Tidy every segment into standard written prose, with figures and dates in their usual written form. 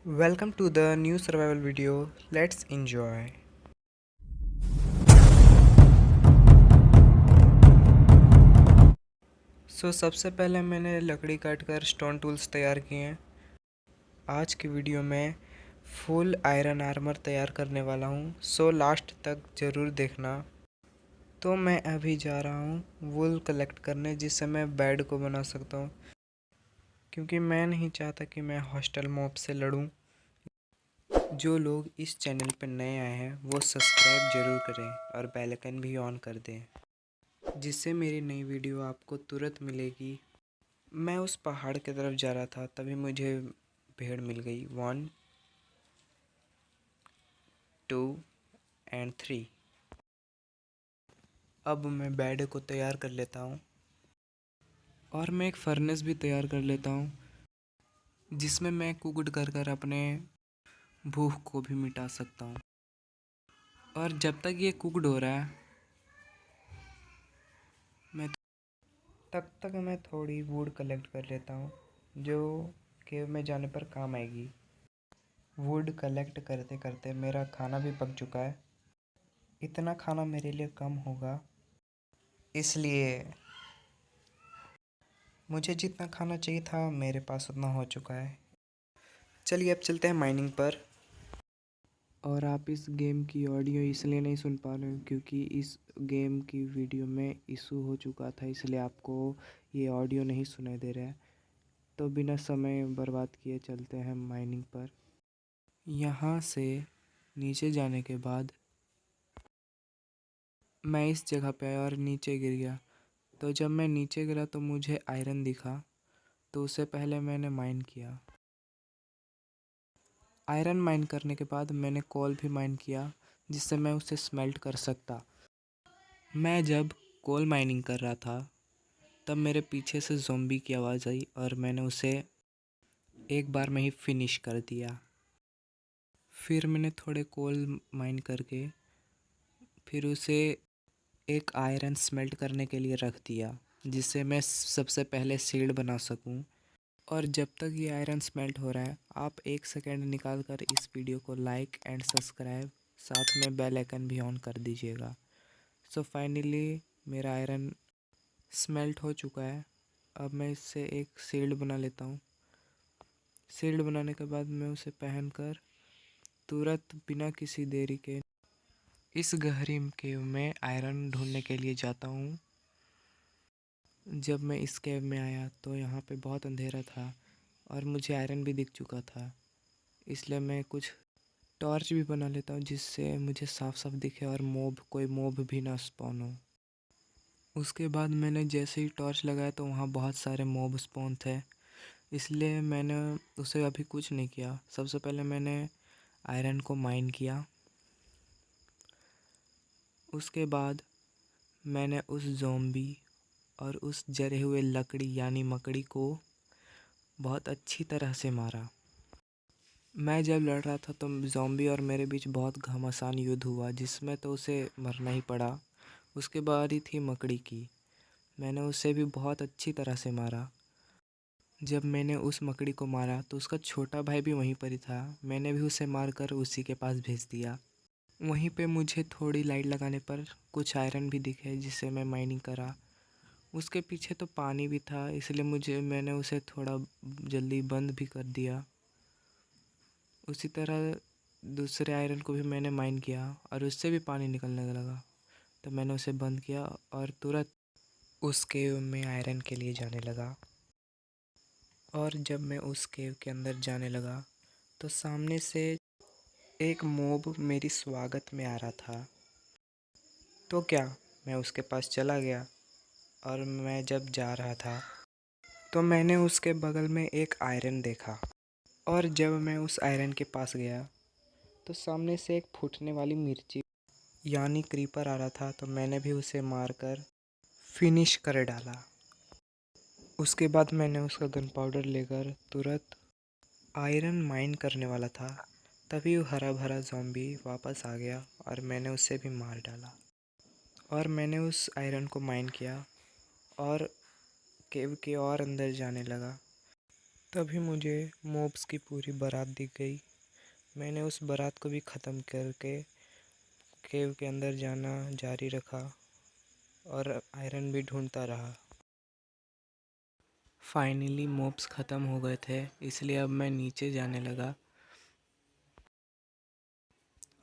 Welcome to the new survival video. Let's enjoy. सबसे पहले मैंने लकड़ी काट कर स्टोन टूल्स तैयार किए हैं। आज की वीडियो में फुल आयरन आर्मर तैयार करने वाला हूँ। लास्ट तक ज़रूर देखना। तो मैं अभी जा रहा हूँ वुल कलेक्ट करने, जिससे मैं बेड को बना सकता हूँ, क्योंकि मैं नहीं चाहता कि मैं हॉस्टल मॉब से लड़ूँ। जो लोग इस चैनल पर नए आए हैं वो सब्सक्राइब ज़रूर करें और बेल आइकन भी ऑन कर दें, जिससे मेरी नई वीडियो आपको तुरंत मिलेगी। मैं उस पहाड़ की तरफ जा रहा था, तभी मुझे भेड़ मिल गई। 1 2 एंड 3। अब मैं बेड को तैयार कर लेता हूँ और मैं एक फर्नेस भी तैयार कर लेता हूँ, जिसमें मैं कुकड कर कर अपने भूख को भी मिटा सकता हूँ। और जब तक ये कुकड हो रहा है मैं तब तक मैं थोड़ी वुड कलेक्ट कर लेता हूँ, जो केव में जाने पर काम आएगी। वुड कलेक्ट करते करते मेरा खाना भी पक चुका है। इतना खाना मेरे लिए कम होगा, इसलिए मुझे जितना खाना चाहिए था मेरे पास उतना हो चुका है। चलिए अब चलते हैं माइनिंग पर। और आप इस गेम की ऑडियो इसलिए नहीं सुन पा रहे हो क्योंकि इस गेम की वीडियो में इशू हो चुका था, इसलिए आपको ये ऑडियो नहीं सुनाई दे रहा है। तो बिना समय बर्बाद किए चलते हैं माइनिंग पर। यहाँ से नीचे जाने के बाद मैं इस जगह पे आया और नीचे गिर गया। तो जब मैं नीचे गिरा तो मुझे आयरन दिखा, तो उससे पहले मैंने माइन किया। आयरन माइन करने के बाद मैंने कोल भी माइन किया, जिससे मैं उसे स्मेल्ट कर सकता। मैं जब कोल माइनिंग कर रहा था तब मेरे पीछे से ज़ॉम्बी की आवाज़ आई और मैंने उसे एक बार में ही फिनिश कर दिया। फिर मैंने थोड़े कोल माइन करके फिर उसे एक आयरन स्मेल्ट करने के लिए रख दिया, जिससे मैं सबसे पहले शील्ड बना सकूं। और जब तक ये आयरन स्मेल्ट हो रहा है, आप 1 सेकेंड निकाल कर इस वीडियो को लाइक एंड सब्सक्राइब, साथ में बेल आइकन भी ऑन कर दीजिएगा। फाइनली मेरा आयरन स्मेल्ट हो चुका है। अब मैं इससे एक शील्ड बना लेता हूँ। शील्ड बनाने के बाद मैं उसे पहनकर तुरंत बिना किसी देरी के इस गहरी केव में आयरन ढूंढने के लिए जाता हूँ। जब मैं इस केव में आया तो यहाँ पे बहुत अंधेरा था और मुझे आयरन भी दिख चुका था, इसलिए मैं कुछ टॉर्च भी बना लेता हूँ, जिससे मुझे साफ साफ दिखे और कोई मॉब भी ना स्पॉन हो। उसके बाद मैंने जैसे ही टॉर्च लगाया तो वहाँ बहुत सारे मॉब स्पॉन थे, इसलिए मैंने उसे अभी कुछ नहीं किया। सबसे पहले मैंने आयरन को माइन किया। उसके बाद मैंने उस ज़ॉम्बी और उस जले हुए लकड़ी यानी मकड़ी को बहुत अच्छी तरह से मारा। मैं जब लड़ रहा था तो ज़ॉम्बी और मेरे बीच बहुत घमासान युद्ध हुआ, जिसमें तो उसे मरना ही पड़ा। उसके बाद ही थी मकड़ी की। मैंने उसे भी बहुत अच्छी तरह से मारा। जब मैंने उस मकड़ी को मारा तो उसका छोटा भाई भी वहीं पर ही था। मैंने भी उसे मारकर उसी के पास भेज दिया। वहीं पे मुझे थोड़ी लाइट लगाने पर कुछ आयरन भी दिखे, जिससे मैं माइनिंग करा। उसके पीछे तो पानी भी था, इसलिए मैंने उसे थोड़ा जल्दी बंद भी कर दिया। उसी तरह दूसरे आयरन को भी मैंने माइन किया और उससे भी पानी निकलने लगा, तो मैंने उसे बंद किया और तुरंत उस केव में आयरन के लिए जाने लगा। और जब मैं उस केव के अंदर जाने लगा तो सामने से एक मॉब मेरी स्वागत में आ रहा था। तो क्या मैं उसके पास चला गया, और मैं जब जा रहा था तो मैंने उसके बगल में एक आयरन देखा। और जब मैं उस आयरन के पास गया तो सामने से एक फूटने वाली मिर्ची यानी क्रीपर आ रहा था, तो मैंने भी उसे मारकर फिनिश कर डाला। उसके बाद मैंने उसका गन पाउडर लेकर तुरंत आयरन माइन करने वाला था, तभी वो हरा भरा ज़ॉम्बी वापस आ गया और मैंने उसे भी मार डाला। और मैंने उस आयरन को माइन किया और केव के और अंदर जाने लगा। तभी मुझे मॉब्स की पूरी बारात दिख गई। मैंने उस बारात को भी ख़त्म करके केव के अंदर जाना जारी रखा और आयरन भी ढूंढता रहा। फाइनली मॉब्स ख़त्म हो गए थे, इसलिए अब मैं नीचे जाने लगा।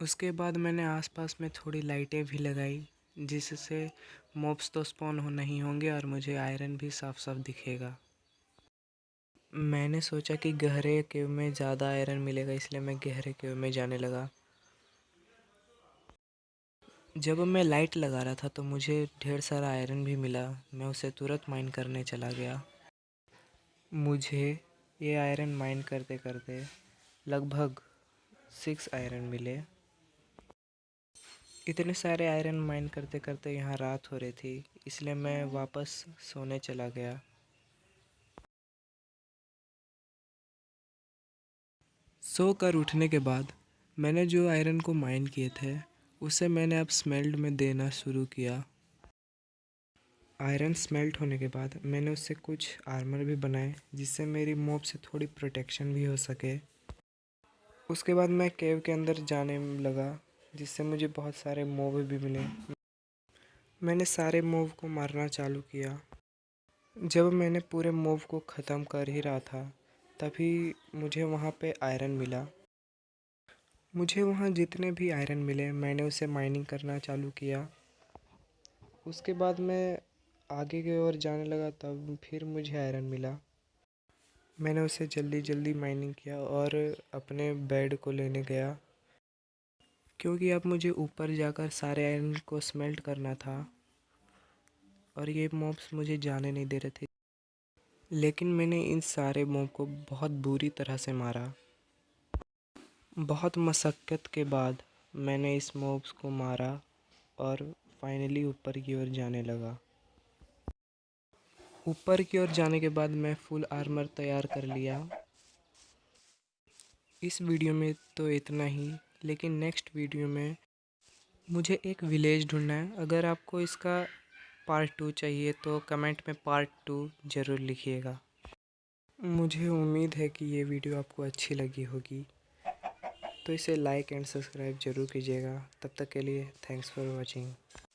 उसके बाद मैंने आसपास में थोड़ी लाइटें भी लगाई, जिससे मॉब्स तो स्पॉन हो नहीं होंगे और मुझे आयरन भी साफ साफ दिखेगा। मैंने सोचा कि गहरे केव में ज़्यादा आयरन मिलेगा, इसलिए मैं गहरे केव में जाने लगा। जब मैं लाइट लगा रहा था तो मुझे ढेर सारा आयरन भी मिला। मैं उसे तुरंत माइन करने चला गया। मुझे ये आयरन माइन करते करते लगभग 6 आयरन मिले। इतने सारे आयरन माइन करते करते यहाँ रात हो रही थी, इसलिए मैं वापस सोने चला गया। सोकर उठने के बाद मैंने जो आयरन को माइन किए थे उसे मैंने अब स्मेल्ट में देना शुरू किया। आयरन स्मेल्ट होने के बाद मैंने उससे कुछ आर्मर भी बनाए, जिससे मेरी मॉब से थोड़ी प्रोटेक्शन भी हो सके। उसके बाद मैं केव के अंदर जाने लगा, जिससे मुझे बहुत सारे मॉब भी मिले। मैंने सारे मॉब को मारना चालू किया। जब मैंने पूरे मॉब को ख़त्म कर ही रहा था, तभी मुझे वहाँ पे आयरन मिला। मुझे वहाँ जितने भी आयरन मिले मैंने उसे माइनिंग करना चालू किया। उसके बाद मैं आगे की ओर जाने लगा, तब फिर मुझे आयरन मिला। मैंने उसे जल्दी जल्दी माइनिंग किया और अपने बेड को लेने गया, क्योंकि अब मुझे ऊपर जाकर सारे आयरन को स्मेल्ट करना था और ये मॉब्स मुझे जाने नहीं दे रहे थे। लेकिन मैंने इन सारे मॉब को बहुत बुरी तरह से मारा। बहुत मशक्क़त के बाद मैंने इस मॉब्स को मारा और फाइनली ऊपर की ओर जाने लगा। ऊपर की ओर जाने के बाद मैं फुल आर्मर तैयार कर लिया। इस वीडियो में तो इतना ही, लेकिन नेक्स्ट वीडियो में मुझे एक विलेज ढूंढना है। अगर आपको इसका पार्ट 2 चाहिए तो कमेंट में पार्ट 2 ज़रूर लिखिएगा। मुझे उम्मीद है कि ये वीडियो आपको अच्छी लगी होगी, तो इसे लाइक एंड सब्सक्राइब ज़रूर कीजिएगा। तब तक के लिए थैंक्स फॉर वॉचिंग।